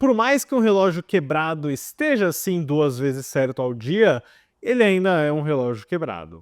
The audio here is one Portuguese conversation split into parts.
por mais que um relógio quebrado esteja assim 2 vezes certo ao dia, ele ainda é um relógio quebrado.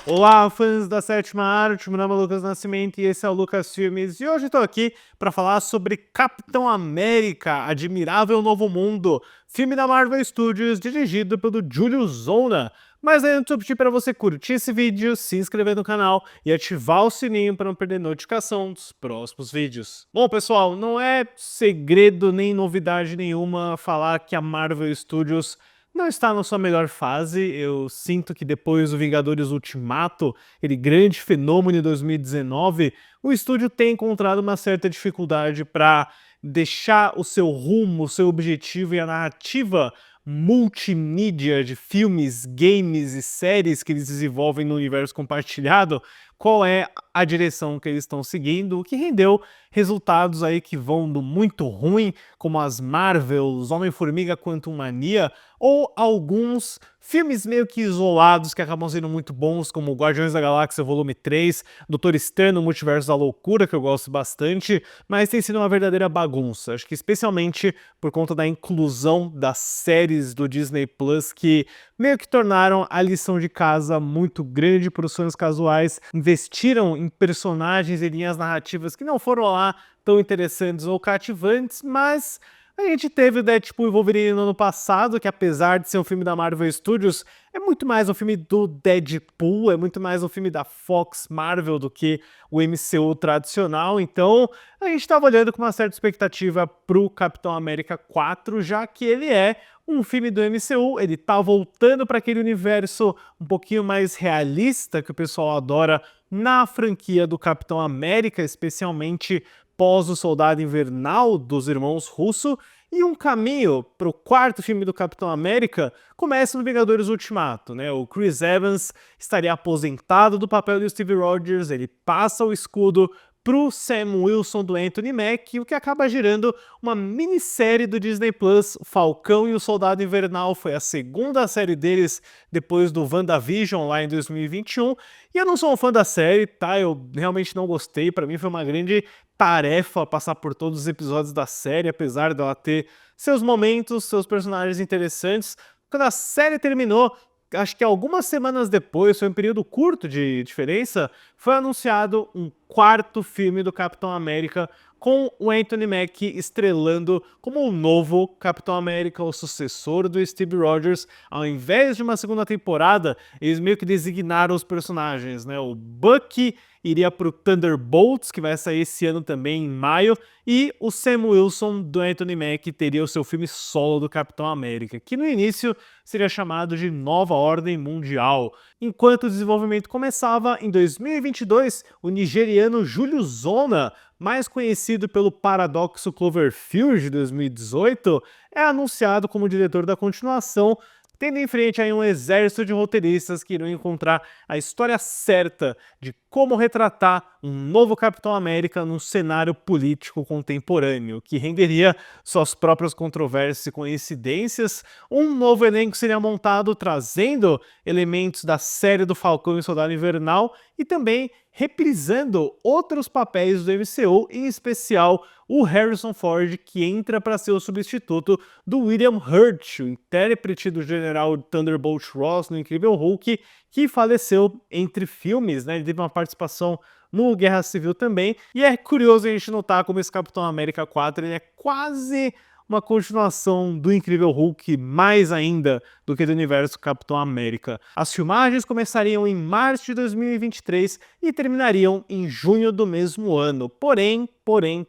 Olá, fãs da sétima arte, meu nome é Lucas Nascimento e esse é o Lucas Filmes, e hoje estou aqui para falar sobre Capitão América, Admirável Novo Mundo, filme da Marvel Studios dirigido pelo Julius Onah. Mas antes eu pedi para você curtir esse vídeo, se inscrever no canal e ativar o sininho para não perder notificação dos próximos vídeos. Bom pessoal, não é segredo nem novidade nenhuma falar que a Marvel Studios não está na sua melhor fase. Eu sinto que depois do Vingadores Ultimato, aquele grande fenômeno de 2019, o estúdio tem encontrado uma certa dificuldade para deixar o seu rumo, o seu objetivo e a narrativa multimídia de filmes, games e séries que eles desenvolvem no universo compartilhado, qual é a direção que eles estão seguindo, o que rendeu resultados aí que vão do muito ruim, como as Marvels, Homem-Formiga Quantumania, ou alguns filmes meio que isolados que acabam sendo muito bons, como Guardiões da Galáxia Volume 3, Doutor Estranho no Multiverso da Loucura, que eu gosto bastante, mas tem sido uma verdadeira bagunça. Acho que especialmente por conta da inclusão das séries do Disney Plus, que meio que tornaram a lição de casa muito grande para os fãs casuais, investiram em personagens e linhas narrativas que não foram lá tão interessantes ou cativantes, mas a gente teve o Deadpool e Wolverine no ano passado, que apesar de ser um filme da Marvel Studios, é muito mais um filme do Deadpool, é muito mais um filme da Fox Marvel do que o MCU tradicional, então a gente estava olhando com uma certa expectativa pro Capitão América 4, já que ele é um filme do MCU, ele tá voltando para aquele universo um pouquinho mais realista que o pessoal adora na franquia do Capitão América, especialmente pós o Soldado Invernal dos irmãos Russo, e um caminho para o quarto filme do Capitão América começa no Vingadores Ultimato, né? O Chris Evans estaria aposentado do papel do Steve Rogers, ele passa o escudo pro Sam Wilson do Anthony Mackie, o que acaba gerando uma minissérie do Disney Plus. Falcão e o Soldado Invernal foi a segunda série deles depois do WandaVision lá em 2021, e eu não sou um fã da série, tá? Eu realmente não gostei, pra mim foi uma grande tarefa passar por todos os episódios da série, apesar dela ter seus momentos, seus personagens interessantes. Quando a série terminou, acho que algumas semanas depois, foi um período curto de diferença, foi anunciado um quarto filme do Capitão América com o Anthony Mackie estrelando como o novo Capitão América, o sucessor do Steve Rogers. Ao invés de uma segunda temporada, eles meio que designaram os personagens, né? O Bucky iria para o Thunderbolts, que vai sair esse ano também, em maio, e o Sam Wilson, do Anthony Mackie, teria o seu filme solo do Capitão América, que no início seria chamado de Nova Ordem Mundial. Enquanto o desenvolvimento começava, em 2022, o nigeriano Julius Onah, mais conhecido pelo Paradoxo Cloverfield de 2018, é anunciado como diretor da continuação, tendo em frente aí um exército de roteiristas que irão encontrar a história certa de como retratar um novo Capitão América num cenário político contemporâneo, que renderia suas próprias controvérsias e coincidências. Um novo elenco seria montado trazendo elementos da série do Falcão e Soldado Invernal e também reprisando outros papéis do MCU, em especial o Harrison Ford, que entra para ser o substituto do William Hurt, o intérprete do General Thunderbolt Ross no Incrível Hulk, que faleceu entre filmes, né? Ele teve uma participação no Guerra Civil também, e é curioso a gente notar como esse Capitão América 4 ele é quase uma continuação do Incrível Hulk, mais ainda do que do universo Capitão América. As filmagens começariam em março de 2023 e terminariam em junho do mesmo ano. Porém,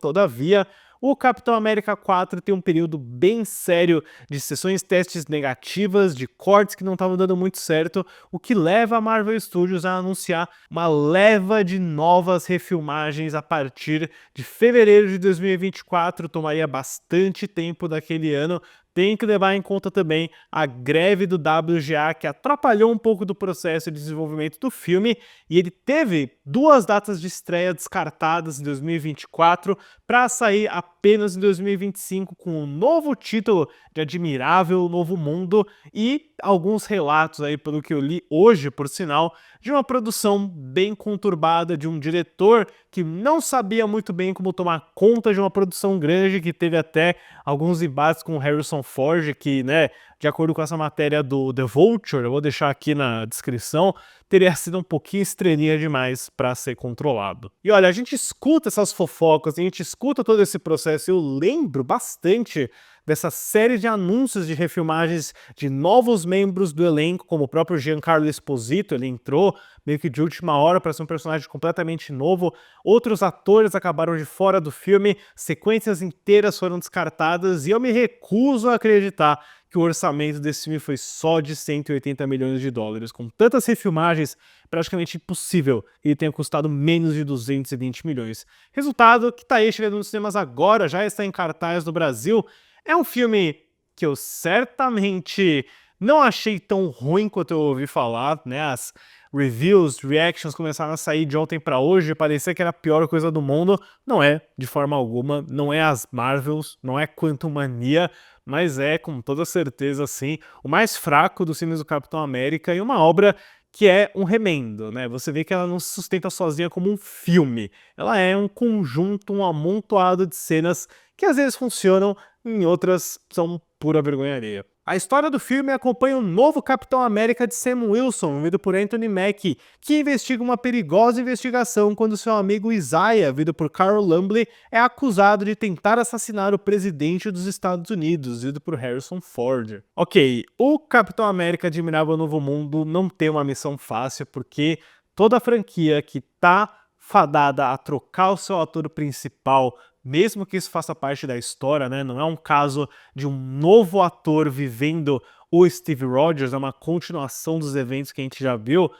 todavia, o Capitão América 4 tem um período bem sério de sessões testes negativas, de cortes que não estavam dando muito certo, o que leva a Marvel Studios a anunciar uma leva de novas refilmagens a partir de fevereiro de 2024, tomaria bastante tempo daquele ano. Tem que levar em conta também a greve do WGA, que atrapalhou um pouco do processo de desenvolvimento do filme, e ele teve 2 datas de estreia descartadas em 2024 para sair apenas em 2025 com um novo título de Admirável Novo Mundo e alguns relatos aí, pelo que eu li hoje, por sinal, de uma produção bem conturbada de um diretor que não sabia muito bem como tomar conta de uma produção grande, que teve até alguns embates com o Harrison Ford, que, né, de acordo com essa matéria do The Vulture, eu vou deixar aqui na descrição, teria sido um pouquinho estrelinha demais para ser controlado. E olha, a gente escuta essas fofocas, a gente escuta todo esse processo, eu lembro bastante dessa série de anúncios de refilmagens de novos membros do elenco, como o próprio Giancarlo Esposito, ele entrou meio que de última hora para ser um personagem completamente novo, outros atores acabaram de fora do filme, sequências inteiras foram descartadas e eu me recuso a acreditar que o orçamento desse filme foi só de 180 milhões de dólares. Com tantas refilmagens, praticamente impossível ele tenha custado menos de 220 milhões. Resultado que tá aí chegando nos cinemas agora, já está em cartaz no Brasil. É um filme que eu certamente não achei tão ruim quanto eu ouvi falar, né? As reviews, reactions começaram a sair de ontem para hoje, parecia que era a pior coisa do mundo. Não é, de forma alguma, não é as Marvels, não é Quantumania, mas é, com toda certeza, assim, o mais fraco dos filmes do Capitão América e uma obra que é um remendo, né? Você vê que ela não se sustenta sozinha como um filme. Ela é um conjunto, um amontoado de cenas que às vezes funcionam, em outras são pura vergonha alheia. A história do filme acompanha o novo Capitão América de Sam Wilson, vivido por Anthony Mackie, que investiga uma perigosa investigação quando seu amigo Isaiah, vivido por Carol Lumbly, é acusado de tentar assassinar o presidente dos Estados Unidos, vivido por Harrison Ford. Ok, o Capitão América Admirável Novo Mundo não tem uma missão fácil, porque toda a franquia que tá fadada a trocar o seu ator principal, mesmo que isso faça parte da história, né? Não é um caso de um novo ator vivendo o Steve Rogers, é uma continuação dos eventos que a gente já viu,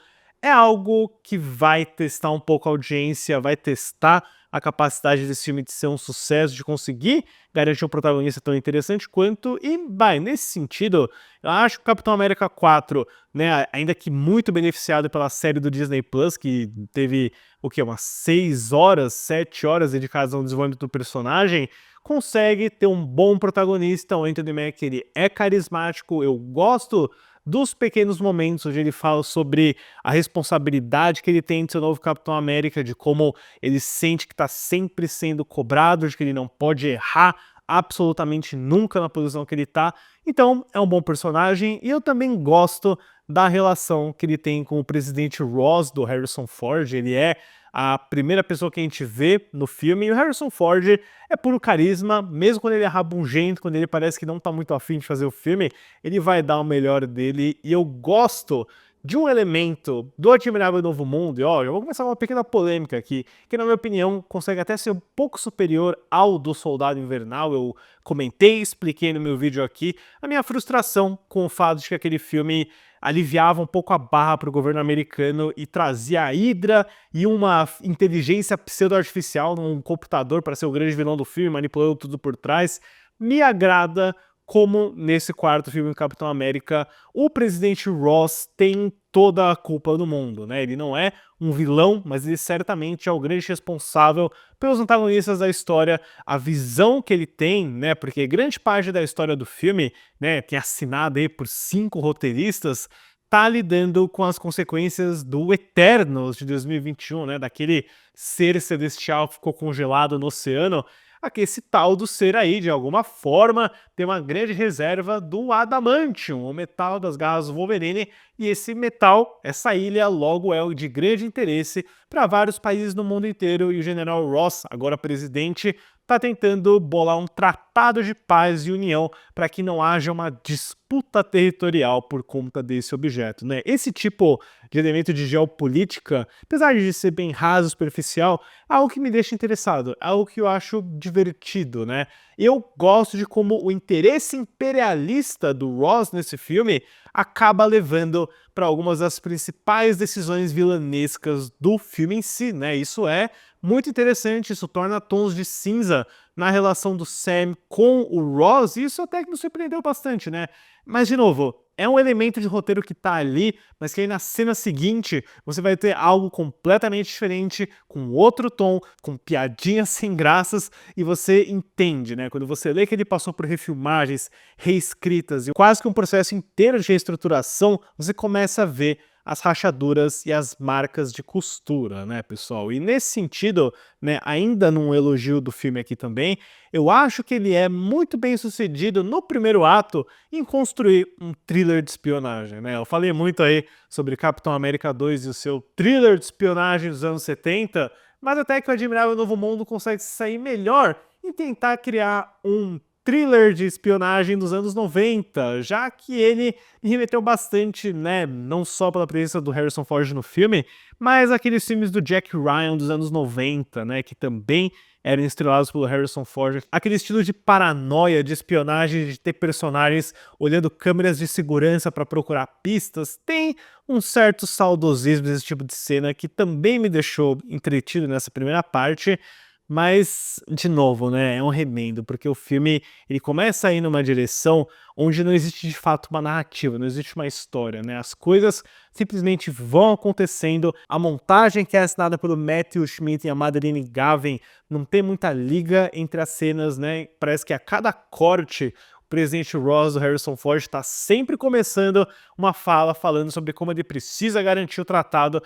é algo que vai testar um pouco a audiência, vai testar a capacidade desse filme de ser um sucesso, de conseguir garantir um protagonista tão interessante quanto, e vai, nesse sentido, eu acho que o Capitão América 4, né, ainda que muito beneficiado pela série do Disney Plus, que teve, o que, umas 6 horas, 7 horas dedicadas ao desenvolvimento do personagem, consegue ter um bom protagonista. O Anthony Mackie, ele é carismático, eu gosto dos pequenos momentos onde ele fala sobre a responsabilidade que ele tem de ser o novo Capitão América, de como ele sente que está sempre sendo cobrado, de que ele não pode errar absolutamente nunca na posição que ele tá. Então é um bom personagem e eu também gosto da relação que ele tem com o presidente Ross do Harrison Ford. Ele é a primeira pessoa que a gente vê no filme, e o Harrison Ford é puro carisma, mesmo quando ele é rabugento, quando ele parece que não tá muito afim de fazer o filme, ele vai dar o melhor dele, e eu gosto de um elemento do Admirável Novo Mundo, e ó, eu vou começar uma pequena polêmica aqui, que na minha opinião consegue até ser um pouco superior ao do Soldado Invernal. Eu comentei, expliquei no meu vídeo aqui a minha frustração com o fato de que aquele filme aliviava um pouco a barra para o governo americano e trazia a Hydra e uma inteligência pseudo-artificial num computador para ser o grande vilão do filme, manipulando tudo por trás. Me agrada como nesse quarto filme do Capitão América, o presidente Ross tem toda a culpa do mundo, né? Ele não é um vilão, mas ele certamente é o grande responsável pelos antagonistas da história, a visão que ele tem, né? Porque grande parte da história do filme, né, que é assinada aí por 5 roteiristas, tá lidando com as consequências do Eternos de 2021, né? Daquele ser celestial que ficou congelado no oceano. Aqui esse tal do ser aí, de alguma forma, tem uma grande reserva do Adamantium, o metal das garras do Wolverine, e esse metal, essa ilha, logo é de grande interesse para vários países no mundo inteiro, e o General Ross, agora presidente, está tentando bolar um tratado de paz e união para que não haja uma disputa territorial por conta desse objeto, né? Esse tipo de elemento de geopolítica, apesar de ser bem raso, superficial, é algo que me deixa interessado, é algo que eu acho divertido, né? Eu gosto de como o interesse imperialista do Ross nesse filme acaba levando para algumas das principais decisões vilanescas do filme em si, né? Isso é muito interessante, isso torna tons de cinza na relação do Sam com o Ross, e isso até que me surpreendeu bastante, né? Mas, de novo, é um elemento de roteiro que tá ali, mas que aí na cena seguinte você vai ter algo completamente diferente, com outro tom, com piadinhas sem graças, e você entende, né? Quando você lê que ele passou por refilmagens, reescritas e quase que um processo inteiro de reestruturação, você começa a ver as rachaduras e as marcas de costura, né, pessoal? E nesse sentido, né, ainda num elogio do filme aqui também, eu acho que ele é muito bem sucedido no primeiro ato em construir um thriller de espionagem, né? Eu falei muito aí sobre Capitão América 2 e o seu thriller de espionagem dos anos 70, mas até que o Admirável Novo Mundo consegue sair melhor em tentar criar um thriller de espionagem dos anos 90, já que ele me remeteu bastante, né, não só pela presença do Harrison Ford no filme, mas aqueles filmes do Jack Ryan dos anos 90, né, que também eram estrelados pelo Harrison Ford. Aquele estilo de paranoia, de espionagem, de ter personagens olhando câmeras de segurança para procurar pistas, tem um certo saudosismo desse tipo de cena que também me deixou entretido nessa primeira parte. Mas, de novo, né, é um remendo, porque o filme ele começa a ir numa direção onde não existe de fato uma narrativa, não existe uma história, né? As coisas simplesmente vão acontecendo. A montagem que é assinada pelo Matthew Schmidt e a Madeline Gavin não tem muita liga entre as cenas, né? Parece que a cada corte o presidente Ross do Harrison Ford está sempre começando uma fala falando sobre como ele precisa garantir o tratado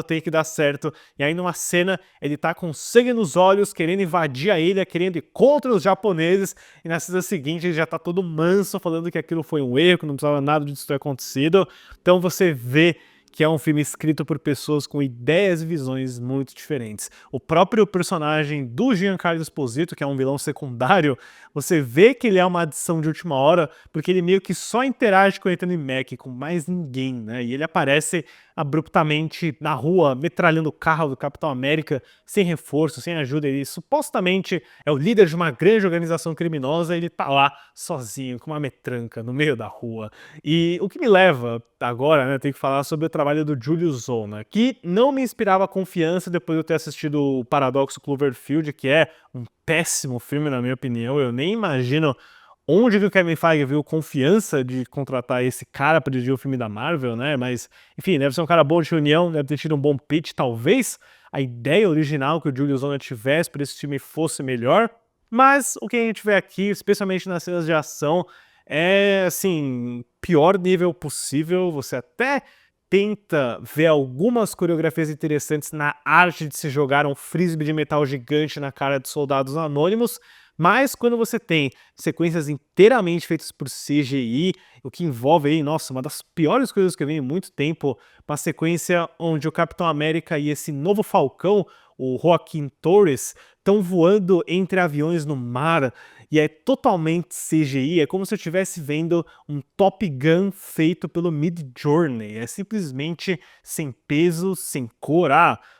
tem que dar certo, e aí numa cena ele tá com sangue nos olhos, querendo invadir a ilha, querendo ir contra os japoneses, e na cena seguinte ele já tá todo manso, falando que aquilo foi um erro, que não precisava nada disso ter acontecido. Então você vê que é um filme escrito por pessoas com ideias e visões muito diferentes. O próprio personagem do Giancarlo Esposito, que é um vilão secundário, você vê que ele é uma adição de última hora, porque ele meio que só interage com o Anthony Mackie, com mais ninguém, né? E ele aparece abruptamente na rua, metralhando o carro do Capitão América, sem reforço, sem ajuda. Ele supostamente é o líder de uma grande organização criminosa, e ele tá lá sozinho, com uma metranca, no meio da rua. E o que me leva agora, né, tenho que falar sobre o trabalho do Julius Zona, que não me inspirava confiança depois de eu ter assistido o Paradoxo Cloverfield, que é um péssimo filme, na minha opinião. Eu nem imagino onde que o Kevin Feige viu confiança de contratar esse cara para dirigir o filme da Marvel, né? Mas, enfim, deve ser um cara bom de reunião, deve ter tido um bom pitch. Talvez a ideia original que o Julius Zona tivesse para esse filme fosse melhor. Mas o que a gente vê aqui, especialmente nas cenas de ação, é, assim, pior nível possível. Você até tenta ver algumas coreografias interessantes na arte de se jogar um frisbee de metal gigante na cara de soldados anônimos, mas quando você tem sequências inteiramente feitas por CGI, o que envolve aí, nossa, uma das piores coisas que eu vi em muito tempo, uma sequência onde o Capitão América e esse novo Falcão, o Joaquim Torres, estão voando entre aviões no mar, e é totalmente CGI, é como se eu estivesse vendo um Top Gun feito pelo Midjourney, é simplesmente sem peso, sem cor.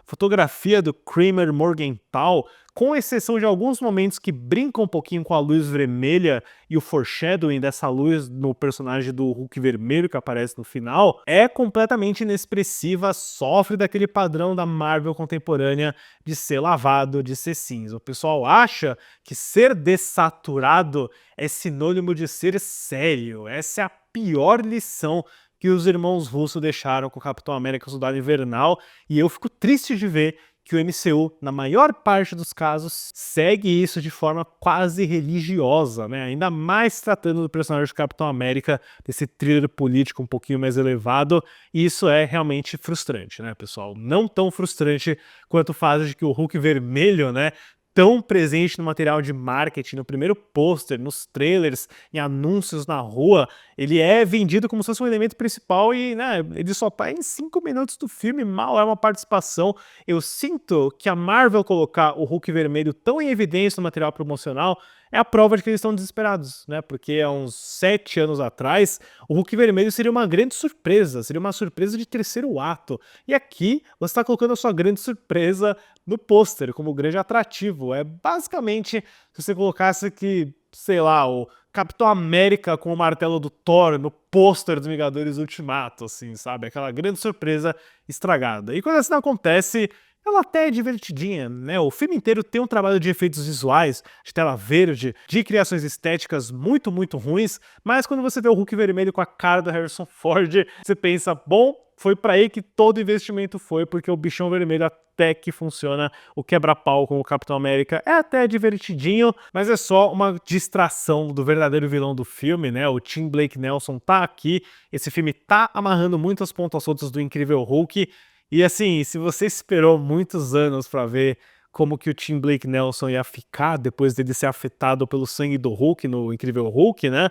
Fotografia do Kramer Morgenthau, com exceção de alguns momentos que brincam um pouquinho com a luz vermelha e o foreshadowing dessa luz no personagem do Hulk vermelho que aparece no final, é completamente inexpressiva, sofre daquele padrão da Marvel contemporânea de ser lavado, de ser cinza. O pessoal acha que ser dessaturado é sinônimo de ser sério. Essa é a pior lição que os irmãos russos deixaram com o Capitão América Soldado Invernal, e eu fico triste de ver que o MCU, na maior parte dos casos, segue isso de forma quase religiosa, né? Ainda mais tratando do personagem do Capitão América, desse thriller político um pouquinho mais elevado, e isso é realmente frustrante, né, pessoal? Não tão frustrante quanto o fato de que o Hulk vermelho, né, tão presente no material de marketing, no primeiro pôster, nos trailers, em anúncios na rua, ele é vendido como se fosse um elemento principal e, né, ele só tá em 5 minutos do filme, mal é uma participação. Eu sinto que a Marvel colocar o Hulk vermelho tão em evidência no material promocional é a prova de que eles estão desesperados, né? Porque há uns 7 anos atrás, o Hulk vermelho seria uma grande surpresa, seria uma surpresa de terceiro ato. E aqui, você está colocando a sua grande surpresa no pôster, como grande atrativo. É basicamente, se você colocasse que, sei lá, o Capitão América com o martelo do Thor no pôster dos Vingadores Ultimato, assim, sabe? Aquela grande surpresa estragada. E quando isso não acontece, ela até é divertidinha, né? O filme inteiro tem um trabalho de efeitos visuais, de tela verde, de criações estéticas muito, muito ruins, mas quando você vê o Hulk vermelho com a cara do Harrison Ford, você pensa, bom, foi pra aí que todo investimento foi, porque o bichão vermelho até que funciona, o quebra-pau com o Capitão América é até divertidinho, mas é só uma distração do verdadeiro vilão do filme, né? O Tim Blake Nelson tá aqui, esse filme tá amarrando muitas pontas soltas do Incrível Hulk, e assim, se você esperou muitos anos pra ver como que o Tim Blake Nelson ia ficar depois dele ser afetado pelo sangue do Hulk no Incrível Hulk, né?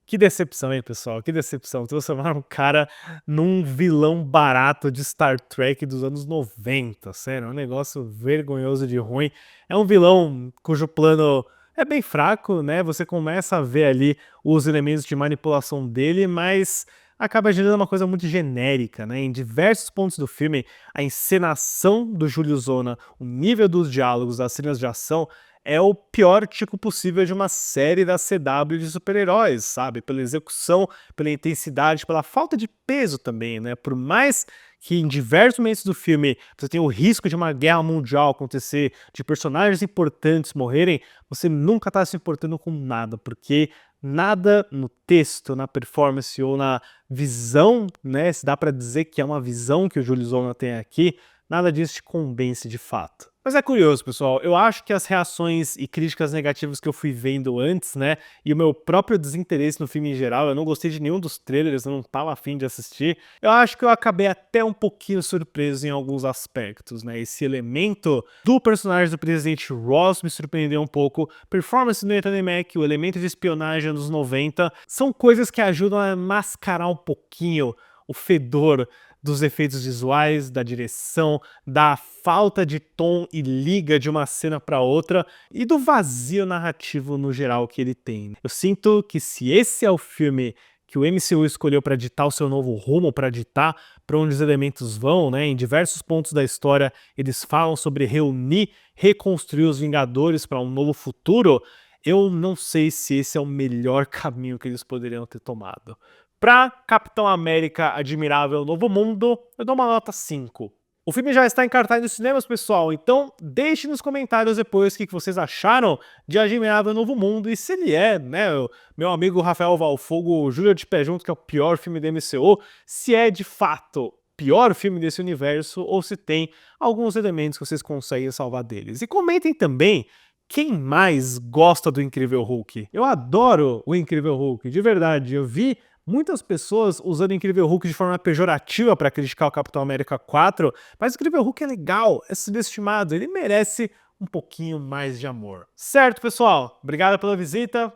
Que decepção, hein, pessoal? Que decepção. Transformaram o cara num vilão barato de Star Trek dos anos 90. Sério, é um negócio vergonhoso de ruim. É um vilão cujo plano é bem fraco, né? Você começa a ver ali os elementos de manipulação dele, mas acaba gerando uma coisa muito genérica, né? Em diversos pontos do filme, a encenação do Júlio Zona, o nível dos diálogos, das cenas de ação, é o pior tipo possível de uma série da CW de super-heróis, sabe? Pela execução, pela intensidade, pela falta de peso também, né? Por mais que em diversos momentos do filme você tenha o risco de uma guerra mundial acontecer, de personagens importantes morrerem, você nunca tá se importando com nada, porque nada no texto, na performance ou na visão, né? Se dá pra dizer que é uma visão que o Júlio Zona tem aqui, nada disso te convence de fato. Mas é curioso, pessoal, eu acho que as reações e críticas negativas que eu fui vendo antes, né, e o meu próprio desinteresse no filme em geral, eu não gostei de nenhum dos trailers, eu não tava afim de assistir, eu acho que eu acabei até um pouquinho surpreso em alguns aspectos, né, esse elemento do personagem do Presidente Ross me surpreendeu um pouco, performance do Anthony Mack, o elemento de espionagem dos 90, são coisas que ajudam a mascarar um pouquinho o fedor dos efeitos visuais, da direção, da falta de tom e liga de uma cena para outra e do vazio narrativo no geral que ele tem. Eu sinto que se esse é o filme que o MCU escolheu para ditar o seu novo rumo, para ditar para onde os elementos vão, né? Em diversos pontos da história eles falam sobre reunir, reconstruir os Vingadores para um novo futuro. Eu não sei se esse é o melhor caminho que eles poderiam ter tomado. Pra Capitão América Admirável Novo Mundo, eu dou uma nota 5. O filme já está em cartaz nos cinemas, pessoal, então deixe nos comentários depois o que vocês acharam de Admirável Novo Mundo e se ele é, né, o meu amigo Rafael Valfogo, Júlio de Pé Junto, que é o pior filme da MCU, se é de fato o pior filme desse universo ou se tem alguns elementos que vocês conseguem salvar deles. E comentem também quem mais gosta do Incrível Hulk. Eu adoro o Incrível Hulk, de verdade, eu vi muitas pessoas usando o Incrível Hulk de forma pejorativa para criticar o Capitão América 4, mas o Incrível Hulk é legal, é subestimado, ele merece um pouquinho mais de amor. Certo, pessoal? Obrigado pela visita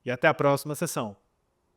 e até a próxima sessão.